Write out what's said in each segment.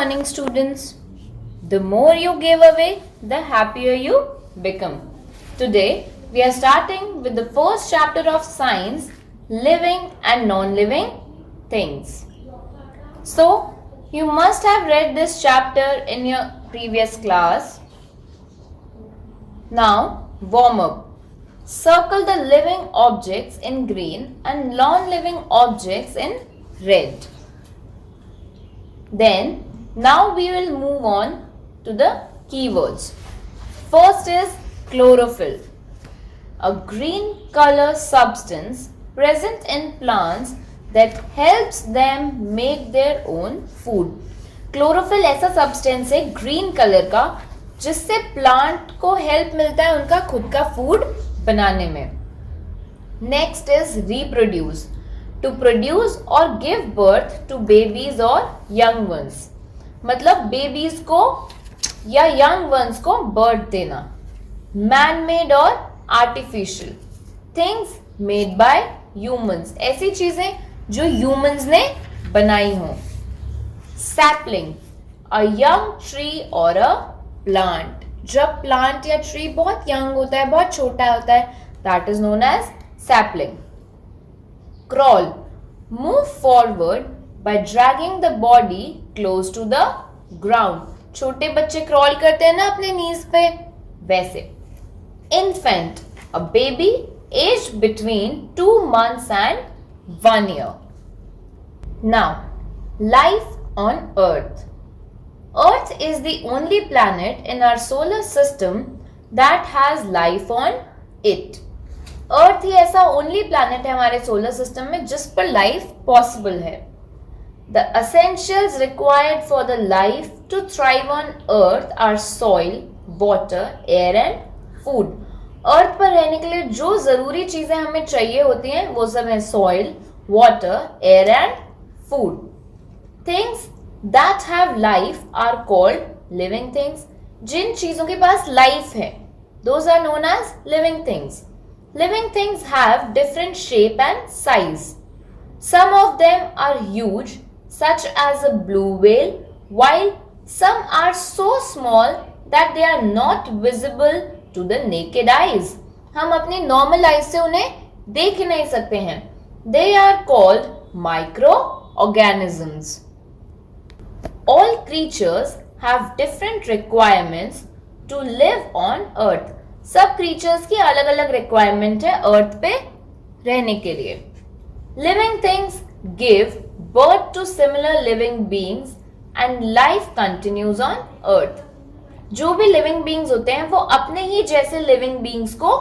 morning, students. The more you give away, the happier you become. Today, we are starting with the first chapter of science, living and non-living things. So, you must have read this chapter in your previous class. Now, warm up. Circle the living objects in green and non-living objects in red. Then, now we will move on to the keywords. First is chlorophyll, a green color substance present in plants that helps them make their own food. Chlorophyll ऐसा substance है green colour का जिससे plant को help मिलता है उनका खुद का फूड बनाने में. Next is reproduce, to produce और गिव बर्थ टू बेबीज और यंग वंस. मतलब बेबीज को या यंग वंस को बर्थ देना. मैन मेड और artificial, things made by humans, ऐसी चीजें जो ह्यूमंस ने बनाई हो. सैपलिंग, अ यंग ट्री और अ प्लांट. जब प्लांट या ट्री बहुत यंग होता है, बहुत छोटा होता है, that is known as sapling. Crawl, move forward by dragging the body close to the ground. छोटे बच्चे क्रॉल करते हैं ना अपने नीज पे, वैसे. Infant, a baby aged between 2 months and 1 year. Now, life on Earth. Earth is the only planet in our solar system that has life on it. अर्थ ही ऐसा only planet है हमारे सोलर सिस्टम में जिस पर लाइफ पॉसिबल है. The essentials required for the life to thrive on earth are soil, water, air and food. Earth पर रहने के लिए जो जरूरी चीजें हमें चाहिए होती हैं वो सब है soil, water, air and food. Things that have life are called living things. जिन चीजों के पास लाइफ है those are known as living things. Living things have different shape and size. Some of them are huge, such as a blue whale, while some are so small that they are not visible to the naked eyes. हम अपनी normal eyes से उन्हें देख ही नहीं सकते हैं. They are called microorganisms. All creatures have different requirements to live on Earth. सब creatures की अलग अलग रिक्वायरमेंट है अर्थ पे रहने के लिए. Living things give birth to similar living beings and life continues on earth. जो भी लिविंग बीइंग्स होते हैं वो अपने ही जैसे लिविंग बीइंग्स को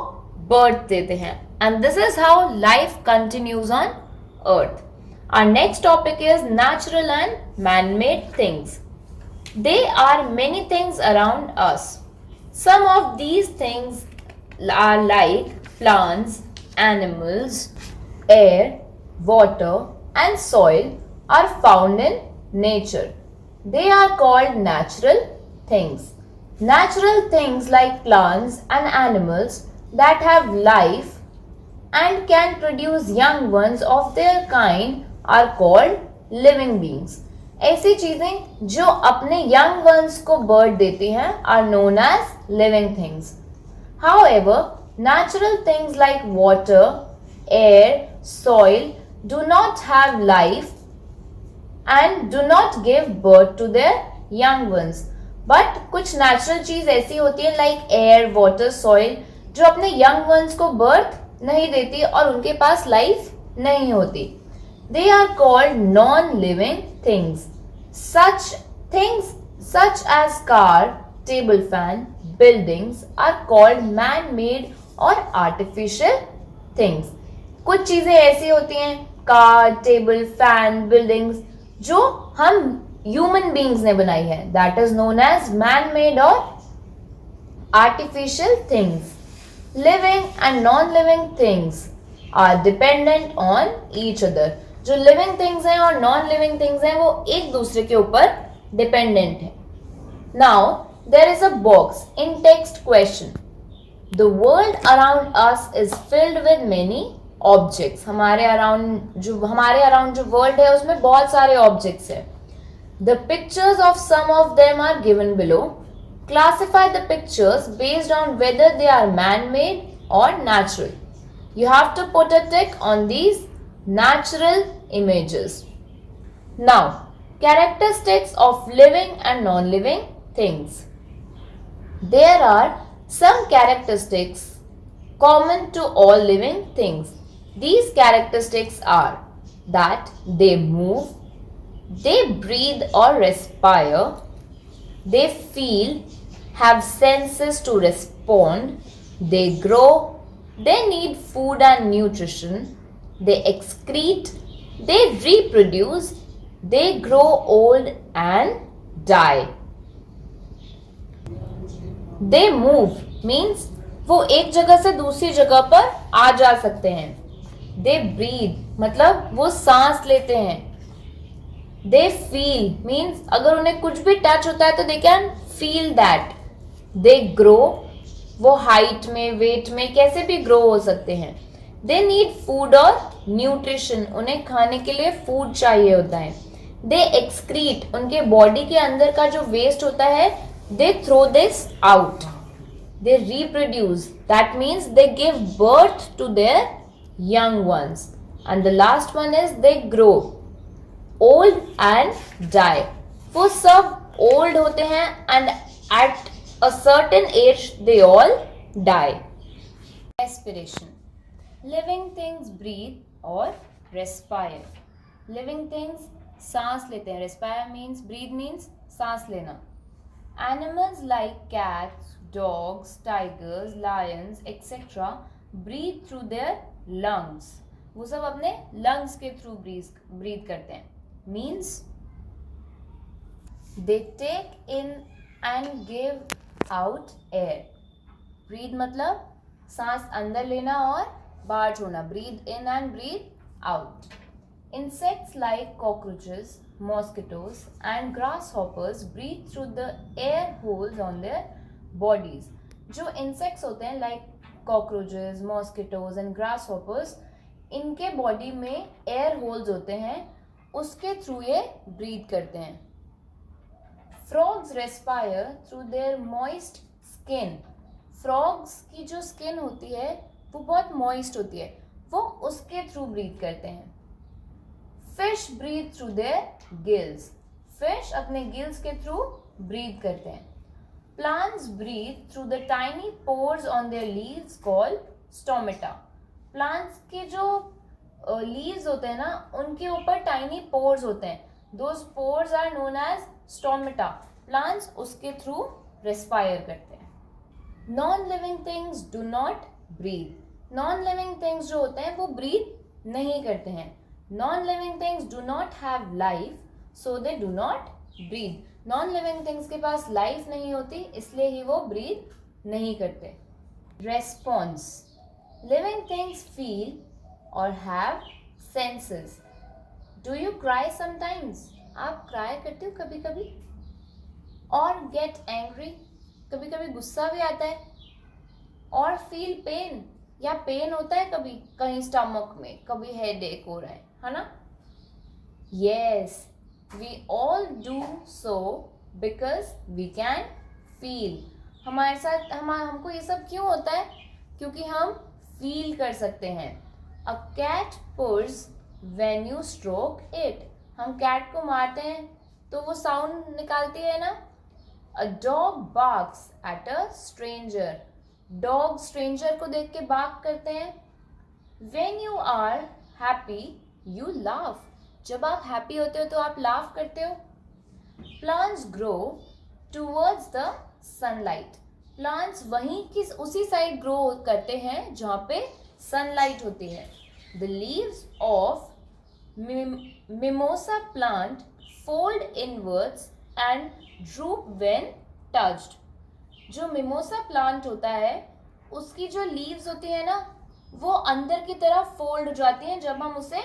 बर्थ देते हैं and this is how life continues on earth. Our next topic is natural and man made things. They are many things around us. Some of these things are like plants, animals, air, water and soil are found in nature. They are called natural things. Natural things like plants and animals that have life and can produce young ones of their kind are called living beings. ऐसी चीजें जो अपने young ones को birth देती हैं are known as living things. However, natural things like water, air, soil do not have life and do not give birth to their young ones. But कुछ natural चीज ऐसी होती है लाइक एयर, वाटर, सॉइल जो अपने young ones को birth नहीं देती और उनके पास लाइफ नहीं होती. They are called non-living things. Such things such as car, table fan, buildings are called man-made or artificial things. कुछ चीजें ऐसी होती हैं कार, टेबल, फैन, बिल्डिंग्स जो हम ह्यूमन बीइंग्स ने बनाई है. That is known as man-made और artificial things. Living and non-living things are dependent on each other. जो लिविंग थिंग्स हैं और नॉन लिविंग थिंग्स हैं वो एक दूसरे के ऊपर डिपेंडेंट है. Now there is a box in text question. The world around us is filled with many objects. हमारे अराउंड जो वर्ल्ड है उसमें बहुत सारे ऑब्जेक्ट्स हैं. The pictures of some of them are given below. Classify the pictures based on whether they are man-made or natural. You have to put a tick on these natural images. Now, characteristics of living and non-living things. There are some characteristics common to all living things. These characteristics are that they move, they breathe or respire, they feel, have senses to respond, they grow, they need food and nutrition, they excrete, they reproduce, they grow old and die. They move means वो एक जगह से दूसरी जगह पर आ जा सकते हैं. They breathe मतलब वो सांस लेते हैं. They feel means अगर उन्हें कुछ भी टच होता है तो they can feel that. They grow वो हाइट में वेट में कैसे भी ग्रो हो सकते हैं. They need food और न्यूट्रिशन उन्हें खाने के लिए फूड चाहिए होता है. They excrete उनके बॉडी के अंदर का जो वेस्ट होता है they throw this out. They reproduce that means they give birth to their young ones. And the last one is they grow old and die. वो सब old होते हैं and at a certain age they all die. Respiration. Living things breathe or respire. Living things सांस लेते हैं. Respire means breathe means सांस लेना. Animals like cats, dogs, tigers, lions, etc. breathe through their lungs. वो सब अपने lungs के through breathe करते हैं. Means they take in and give out air. Breathe मतलब सांस अंदर लेना और बाहर छोड़ना. Breathe in and breathe out. Insects like cockroaches, mosquitoes and grasshoppers breathe through the air holes on their bodies. जो insects होते हैं like cockroaches, mosquitoes and grasshoppers, इनके बॉडी में air holes होते हैं, उसके थ्रू ये breathe करते हैं. Frogs respire through their moist skin. Frogs की जो skin होती है वो बहुत moist होती है, वो उसके थ्रू breathe करते हैं. Fish breathe through their gills. Fish अपने gills के through breathe करते हैं. Plants breathe through the tiny pores on their leaves called stomata. Plants के जो leaves होते हैं ना उनके ऊपर tiny pores होते हैं. Those pores are known as stomata. Plants उसके through respire करते हैं. Non-living things do not breathe. Non-living things जो होते हैं वो breathe नहीं करते हैं. Non-living things do not have life, so they do not breathe. Non-living things के पास life नहीं होती, इसलिए ही वो breathe नहीं करते. Response. Living things feel or have senses. Do you cry sometimes? आप cry करते हो कभी कभी? Or get angry? कभी कभी गुस्सा भी आता है. Or feel pain? या पेन होता है कभी कहीं स्टमक में, कभी हेडेक हो रहा है ना. Yes, we all do so because we can feel. हमारे साथ हमको ये सब क्यों होता है? क्योंकि हम फील कर सकते हैं. A cat purrs when you stroke it. हम कैट को मारते हैं तो वो साउंड निकालती है ना. A dog barks at a stranger. Dog stranger को देख के बार्क करते हैं. When you are happy, you laugh. जब आप हैप्पी होते हो तो आप लाफ करते हो. Plants grow towards the sunlight. Plants वहीं की उसी साइड ग्रो करते हैं जहाँ पे सनलाइट होती है. The leaves of mimosa plant fold inwards and droop when touched. जो मिमोसा प्लांट होता है उसकी जो लीव्स होती है ना वो अंदर की तरफ फोल्ड हो जाती हैं जब हम उसे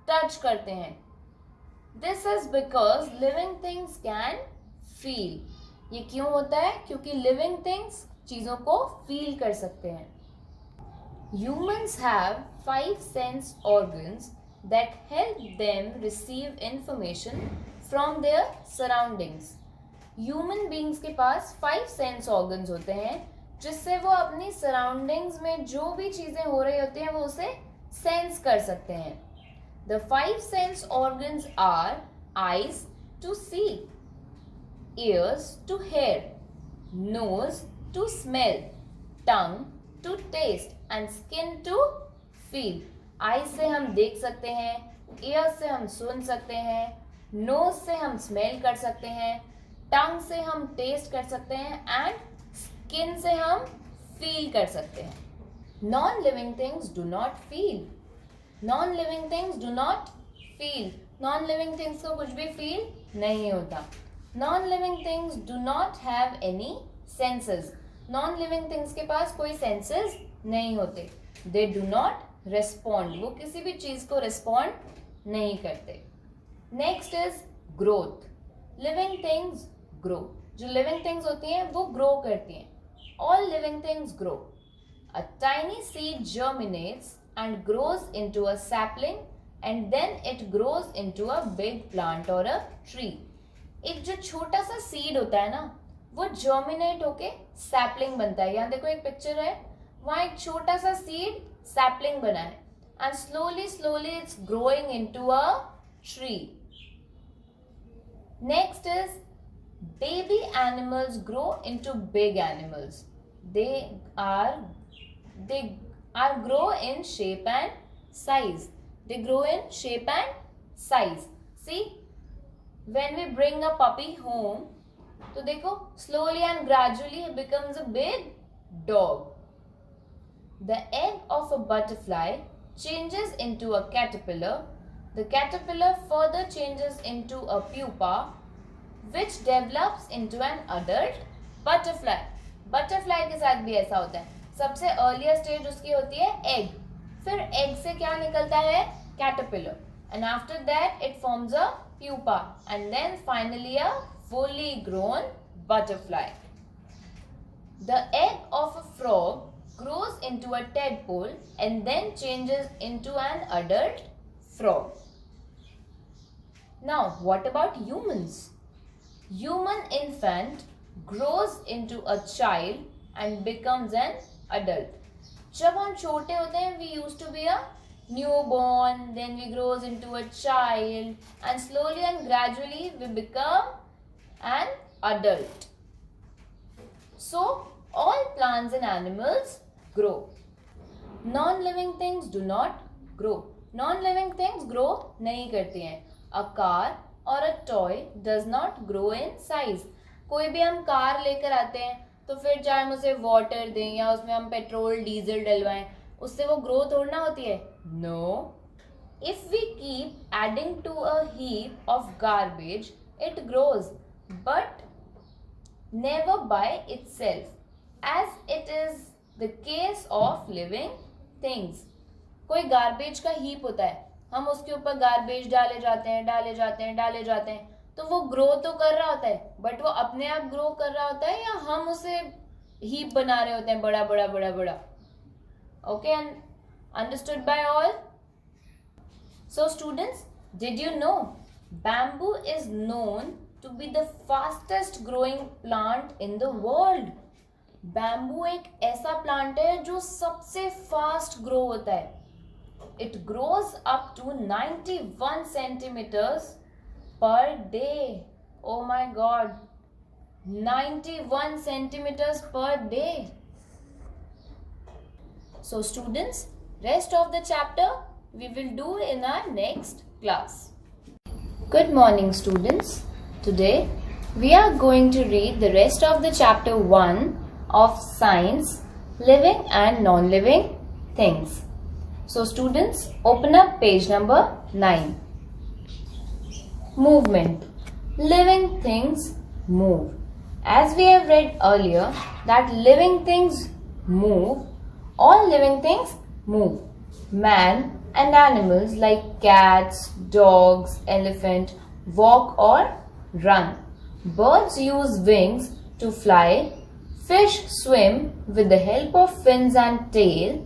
टच करते हैं. This is because living things can feel. ये क्यों होता है? क्योंकि लिविंग थिंग्स चीज़ों को फील कर सकते हैं. Humans have 5 sense organs that help them receive information from their surroundings. Human beings के पास 5 sense organs होते हैं जिससे वो अपनी surroundings में जो भी चीजें हो रही होती हैं वो उसे sense कर सकते हैं. The 5 sense organs are eyes to see, ears to hear, nose to smell, tongue to taste and skin to feel. Eyes से हम देख सकते हैं, ears से हम सुन सकते हैं, nose से हम smell कर सकते हैं, tongue से हम taste कर सकते हैं and skin से हम feel कर सकते हैं. Non-living things do not feel. Non-living things do not feel. Non-living things को कुछ भी feel नहीं होता. Non-living things do not have any senses. Non-living things के पास कोई senses नहीं होते. They do not respond. वो किसी भी चीज को respond नहीं करते. Next is growth. Living things grow. जो living things होती हैं वो grow करती हैं. All living things grow. A tiny seed germinates and grows into a sapling and then it grows into a big plant or a tree. एक जो छोटा सा सीड होता है ना वो जर्मिनेट होके सैपलिंग बनता है. यहाँ देखो एक पिक्चर है, वहाँ एक छोटा सा सीड सैपलिंग बना है and slowly it's growing into a tree. Next is baby animals grow into big animals. They are grow in shape and size. They grow in shape and size. See, when we bring a puppy home, तो देखो slowly and gradually it becomes a big dog. The egg of a butterfly changes into a caterpillar. The caterpillar further changes into a pupa, which develops into an adult butterfly. Butterfly के साथ भी ऐसा होता है. सबसे earlier stage उसकी होती है egg. फिर egg से क्या निकलता है? Caterpillar. And after that it forms a pupa. And then finally a fully grown butterfly. The egg of a frog grows into a tadpole and then changes into an adult frog. Now what about humans? Human infant grows into a child and becomes an adult. जब हम छोटे होते हैं we used to be a newborn, then we grows into a child and slowly and gradually we become an adult. So all plants and animals grow. Non-living things do not grow. Non-living things grow नहीं करती हैं. A car और a toy does not grow in size. कोई भी हम car लेकर आते हैं तो फिर चाहे हम उसे वाटर दें या उसमें हम पेट्रोल डीजल डलवाएं, उससे वो ग्रो थोड़ा होती है. No. If we keep adding to a heap of garbage it grows but never by itself as it is the case of living things. कोई गार्बेज का हीप होता है, हम उसके ऊपर गार्बेज डाले जाते हैं तो वो ग्रो तो कर रहा होता है बट वो अपने आप ग्रो कर रहा होता है या हम उसे हीप बना रहे होते हैं बड़ा. Okay, understood by all? So students, did you know bamboo is known to be the fastest growing plant in the world. Bamboo एक ऐसा प्लांट है जो सबसे फास्ट ग्रो होता है. It grows up to 91 centimeters per day. Oh my God, 91 centimeters per day. So students, rest of the chapter we will do in our next class. Good morning students. Today we are going to read the rest of the chapter 1 of science, living and non-living things. So students, open up page number 9. Movement. Living things move. As we have read earlier that living things move, all living things move. Man and animals like cats, dogs, elephant walk or run. Birds use wings to fly. Fish swim with the help of fins and tail.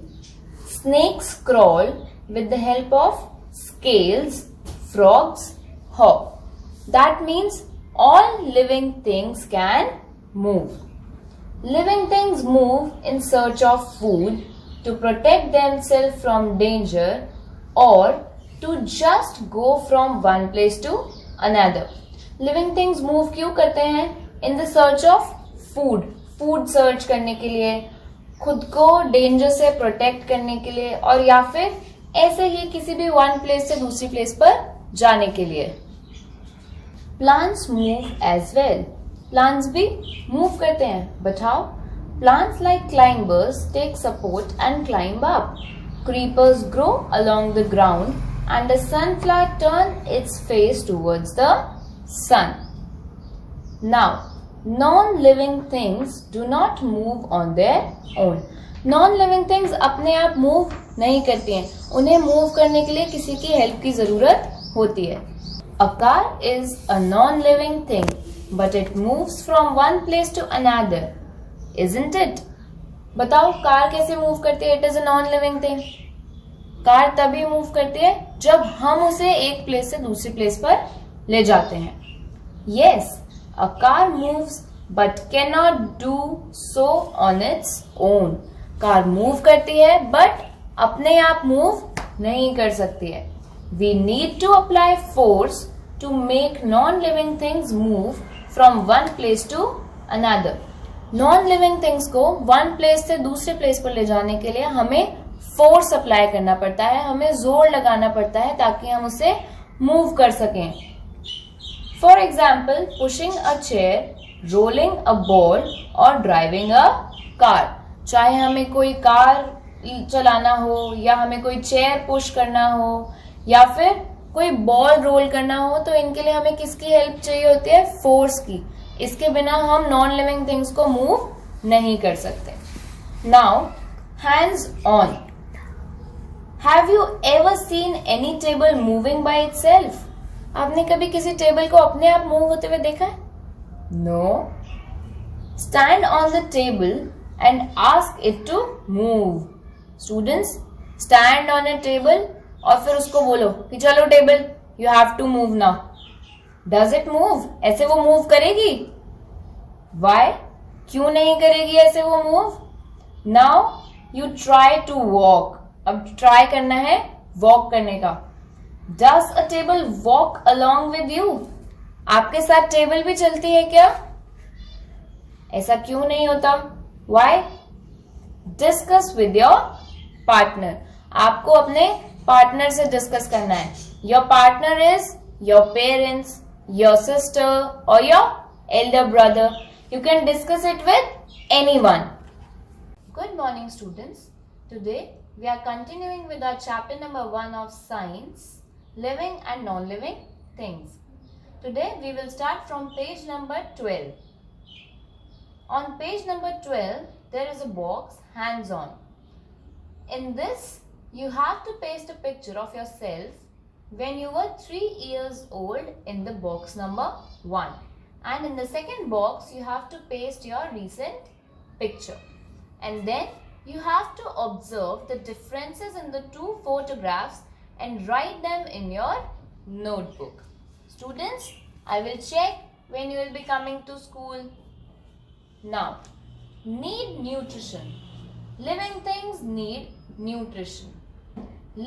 Snakes crawl with the help of scales. scales, frogs, hop. That means all living things can move. Living things move in search of food, to protect themselves from danger, or to just go from one place to another. Living things move क्यों करते हैं? In the search of food. Food search करने के लिए, खुद को danger से protect करने के लिए, और या फिर ऐसे ही किसी भी वन प्लेस से दूसरी प्लेस पर जाने के लिए. Plants move as well. Plants भी मूव करते हैं. But how? Plants like climbers take support and climb up. Creepers grow along the ground and the sunflower turns its face towards the sun. Now, non-living things do not move on their own. Non-living things अपने आप move नहीं करती हैं. उन्हें move करने के लिए किसी की हेल्प की जरूरत होती है. A car is a non-living thing, but it moves from one place to another, isn't it? बताओ कार कैसे मूव करती है? It is a non living thing. Car तभी मूव करती है जब हम उसे एक प्लेस से दूसरी प्लेस पर ले जाते हैं. Yes, a car moves but can not do so on its own. Car move करती है बट अपने आप मूव नहीं कर सकती है. We need to apply force to make non living things move from one place to another. Non living things को one place से दूसरे प्लेस पर ले जाने के लिए हमें फोर्स अप्लाई करना पड़ता है, हमें जोर लगाना पड़ता है ताकि हम उसे मूव कर सकें. For example, pushing a chair, rolling a ball और ड्राइविंग अ कार. चाहे हमें कोई कार चलाना हो, या हमें कोई चेयर पुश करना हो, या फिर कोई बॉल रोल करना हो, तो इनके लिए हमें किसकी हेल्प चाहिए होती है? फोर्स की. इसके बिना हम नॉन लिविंग थिंग्स को मूव नहीं कर सकते. Now, hands on. Have you ever seen any table moving by itself? आपने कभी किसी टेबल को अपने आप मूव होते हुए देखा है? No. Stand on the table and ask it to move. Students, stand on a table और फिर उसको बोलो कि चलो table, you have to move now. Does it move? ऐसे वो मूव करेगी? वाई? क्यों नहीं करेगी ऐसे वो move? Now you try to walk. अब ट्राई करना है वॉक करने का. Does a table walk along with you? आपके साथ टेबल भी चलती है क्या? ऐसा क्यों नहीं होता? Why? Discuss with your partner. आपको अपने पार्टनर से डिस्कस करना है. Your partner is your parents, your sister or your elder brother. You can discuss it with anyone. Good morning, students. Today we are continuing with our chapter number 1 of science, living and non-living things. Today we will start from page number 12. On page number 12 there is a box, hands on. In this you have to paste a picture of yourself when you were 3 years old in the box number 1, and in the second box you have to paste your recent picture, and then you have to observe the differences in the two photographs and write them in your notebook. Students, I will check when you will be coming to school. Now, need nutrition. Living things need nutrition.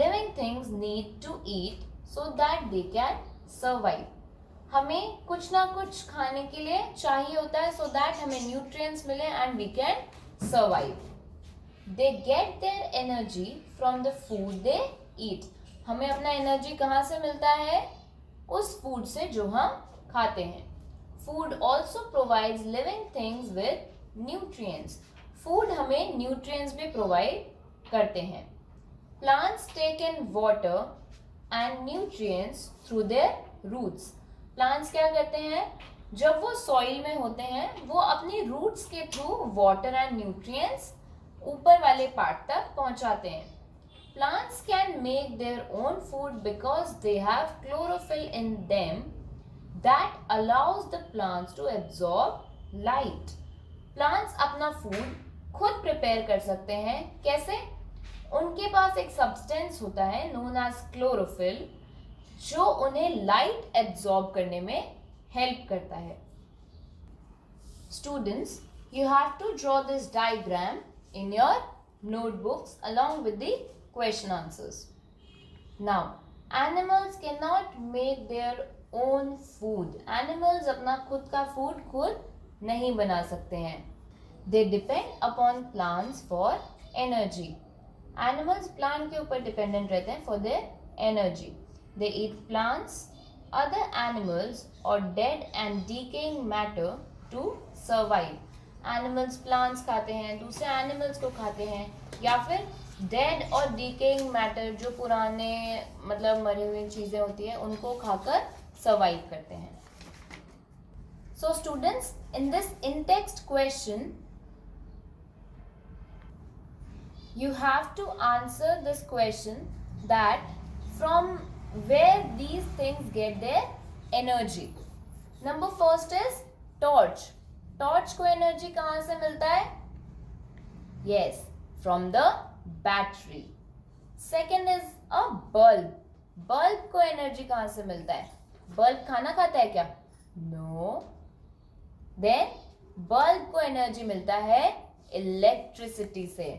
Living things need to eat so that they can survive. हमें कुछ ना कुछ खाने के लिए चाहिए होता है so that हमें nutrients मिले and we can survive. They get their energy from the food they eat. हमें अपना एनर्जी कहाँ से मिलता है? उस फूड से जो हम खाते हैं. Food also provides living things with nutrients. Food हमें nutrients भी provide करते हैं. Plants take in water and nutrients through their roots. Plants क्या करते हैं? जब वो सॉइल में होते हैं वो अपनी रूट्स के थ्रू वाटर एंड न्यूट्रिएंट्स ऊपर वाले पार्ट तक पहुंचाते हैं. Plants can make their own food because they have chlorophyll in them that allows the plants to absorb light. Plants अपना फूड खुद प्रिपेयर कर सकते हैं. कैसे? उनके पास एक सब्सटेंस होता है नोन एज क्लोरोफिल जो उन्हें लाइट एब्जॉर्ब करने में हेल्प करता है. Students, you have to draw this diagram in your notebooks along with the question answers. Now, animals cannot make their own food. Animals अपना खुद का food खुद नहीं बना सकते हैं. They depend upon plants for energy. Animals plant के ऊपर dependent रहते हैं for their energy. They eat plants, other animals or dead and decaying matter to survive. Animals plants खाते हैं, दूसरे animals को खाते हैं, या फिर dead और decaying matter जो पुराने मतलब मरी हुई चीज़ें होती हैं उनको खाकर survive करते हैं. So students, in this in-text question, you have to answer this question that from where these things get their energy. Number first is torch. Torch को energy कहाँ से मिलता है? Yes, from the battery. Second is a bulb. Bulb को energy कहाँ से मिलता है? Bulb खाना खाता है क्या? No. Then bulb को energy मिलता है electricity से.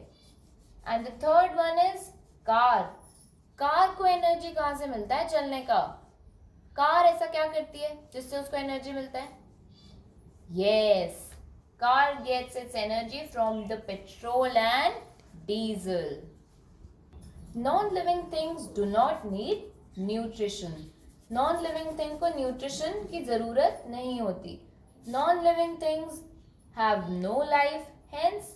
And the third one is car. Car को energy कहाँ से मिलता है चलने का? कार ऐसा क्या करती है जिससे उसको energy मिलता है? Yes, car gets its energy from the petrol and diesel. Non-living things do not need nutrition. Non-living thing को nutrition की ज़रूरत नहीं होती. Non-living things have no life, hence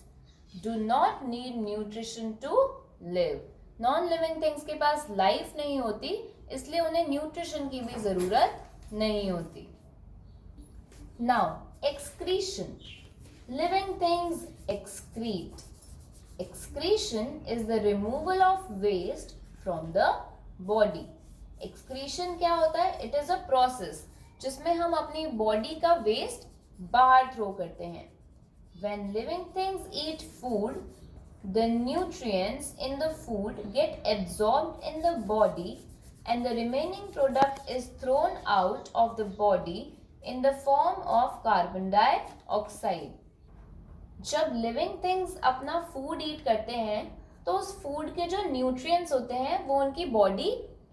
do not need nutrition to live. Non-living things के पास life नहीं होती, इसलिए उन्हें nutrition की भी ज़रूरत नहीं होती. Now, excretion. Living things excrete. Excretion is the removal of waste from the body. Excretion क्या होता है? It is a process जिसमें हम अपनी body का waste बाहर throw करते हैं. When living things eat food, the nutrients in the food get absorbed in the body and the remaining product is thrown out of the body in the form of carbon dioxide. जब living things अपना food eat करते हैं तो उस food के जो nutrients होते हैं वो उनकी body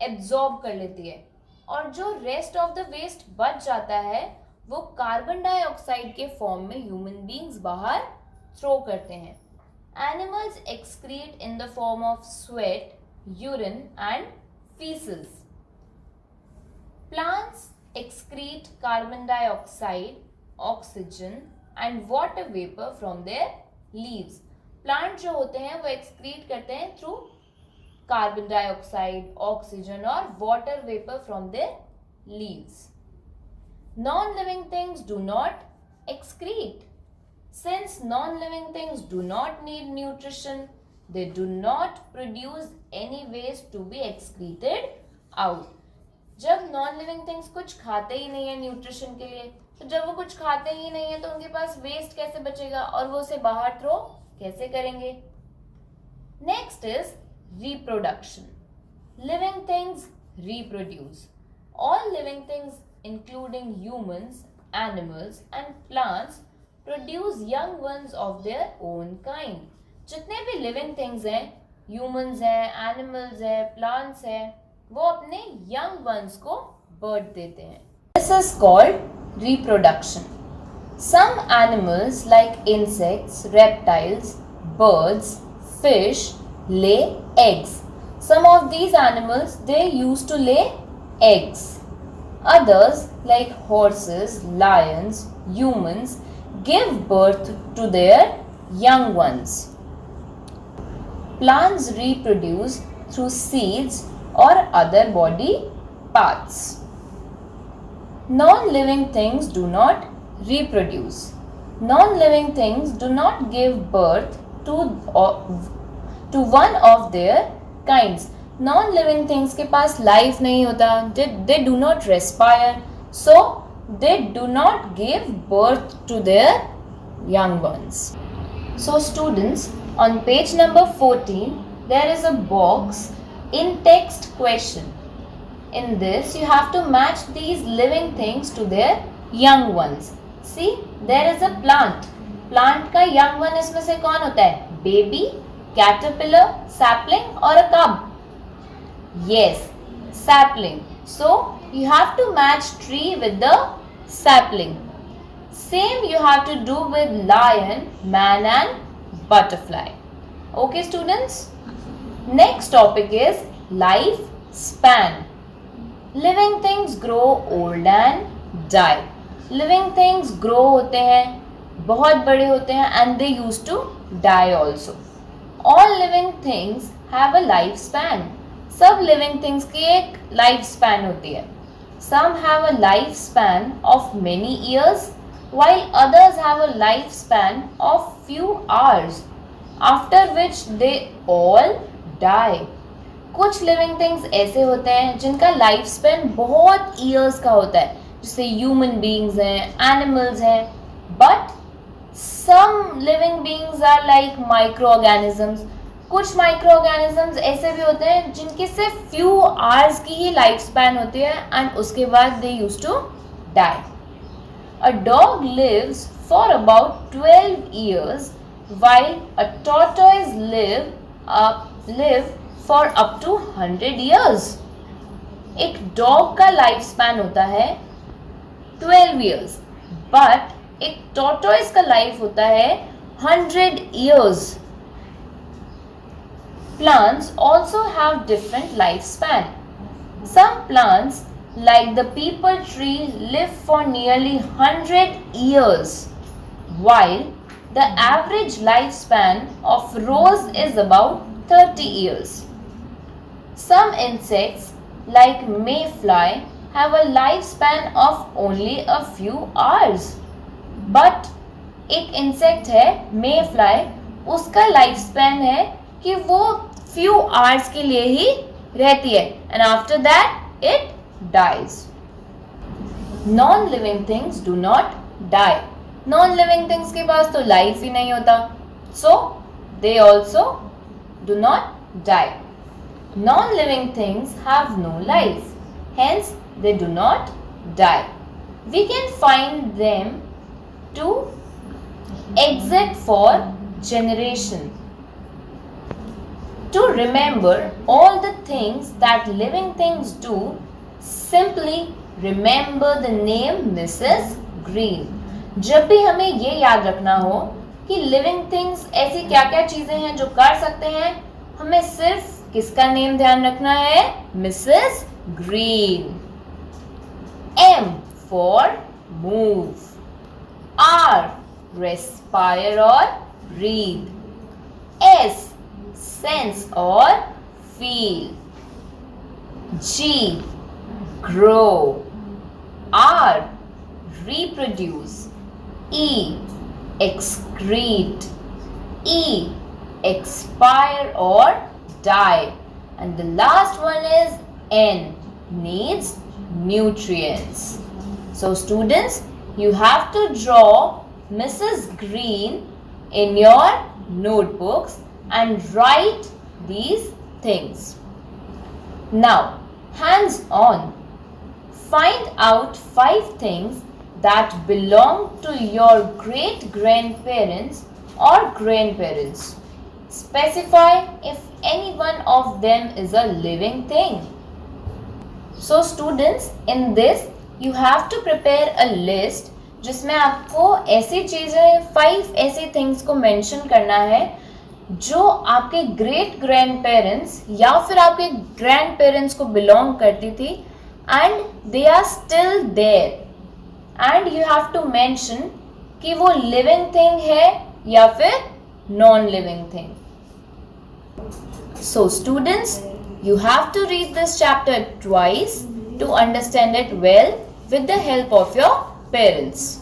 absorb कर लेती है और जो rest of the waste बच जाता है वो कार्बन डाइऑक्साइड के फॉर्म में ह्यूमन बींग्स बाहर थ्रो करते हैं. Animals excrete in the form of sweat, urine and feces. Plants excrete carbon dioxide, oxygen and water vapor from their leaves. Plant जो होते हैं वो excrete करते हैं through carbon dioxide, oxygen और water vapor from their leaves. Non-living things do not excrete. Since non-living things do not need nutrition, they do not produce any waste to be excreted out. जब non-living things कुछ खाते ही नहीं है nutrition के लिए, तो जब वो कुछ खाते ही नहीं है तो उनके पास वेस्ट कैसे बचेगा और वो उसे बाहर थ्रो कैसे करेंगे? Next is reproduction. Living things reproduce. All living things including humans, animals and plants produce young ones of their own kind. जितने भी living things हैं, humans हैं, animals हैं, plants हैं, वो अपने young ones को birth देते हैं. This is called reproduction. Some animals like insects, reptiles, birds, fish lay eggs. Some of these animals they used to lay eggs. Others like horses, lions, humans give birth to their young ones. Plants reproduce through seeds or other body parts. Non-living things do not reproduce. Non-living things do not give birth to one of their kinds. Non-living things के पास life नहीं होता. They do not respire, so they do not give birth to their young ones. So students, on page number 14, there is a box in text question. in this you have to match these living things to their young ones. See, there is a plant. Plant का young one इसमें से कौन होता है? Baby, caterpillar, sapling or a cub? Yes, sapling. So you have to match tree with the sapling. Same you have to do with lion, man and butterfly. Okay students? Next topic is life span. Living things grow old and die. Living things grow होते हैं, बहुत बड़े होते हैं and they used to die also. All living things have a lifespan. सब living things की एक lifespan होती है. Some have a lifespan of many years while others have a lifespan of few hours after which they all die. कुछ living things ऐसे होते हैं जिनका लाइफ स्पेन बहुत ईयर्स का होता है, जैसे ह्यूमन बीइंग्स हैं, एनिमल्स हैं, but some living beings are like micro organisms. कुछ माइक्रो ऑर्गेनिजम्स ऐसे भी होते हैं जिनकी सिर्फ फ्यू आवर्स की ही लाइफ स्पैन होती है एंड उसके बाद they use to die. A dog lives for about 12 years while a tortoise live for up to 100 years. एक डॉग का लाइफ स्पैन होता है 12 years, बट एक टॉर्टोइस का लाइफ होता है 100 years. Plants also have different lifespan. Some plants like the peepal tree live for nearly 100 years, while the average lifespan of rose is about 30 years. Some insects like mayfly have a lifespan of only a few hours. But एक insect है mayfly, उसका lifespan है कि वो few hours के लिए ही रहती है and after that it dies. Non-living things do not die. Non-living things के पास तो life ही नहीं होता, so they also do not die. Non-living things have no life, hence they do not die. We can find them to exit for generation. To remember all the things that living things do, simply remember the name Mrs. Green. जब भी हमें ये याद रखना हो कि living things ऐसी क्या क्या चीजें हैं जो कर सकते हैं, हमें सिर्फ किसका नेम ध्यान रखना है? Mrs green. M for move. R respire or breathe. S sense or feel. G grow. R reproduce. E excrete. E expire or die. And the last one is N needs nutrients. So students, you have to draw Mrs. Green in your notebooks and write these things. Now, hands on. Find out 5 things that belong to your great-grandparents or grandparents. Specify if any one of them is a living thing. So students, in this you have to prepare a list जिसमें आपको ऐसी चीज़ें 5 ऐसी things को mention करना है जो आपके ग्रेट ग्रैंड पेरेंट्स या फिर आपके ग्रैंड पेरेंट्स को बिलोंग करती थी and they are still there and you have to mention कि वो लिविंग थिंग है या फिर non living thing. So students, you have to read this chapter twice to understand it well with the help of your parents.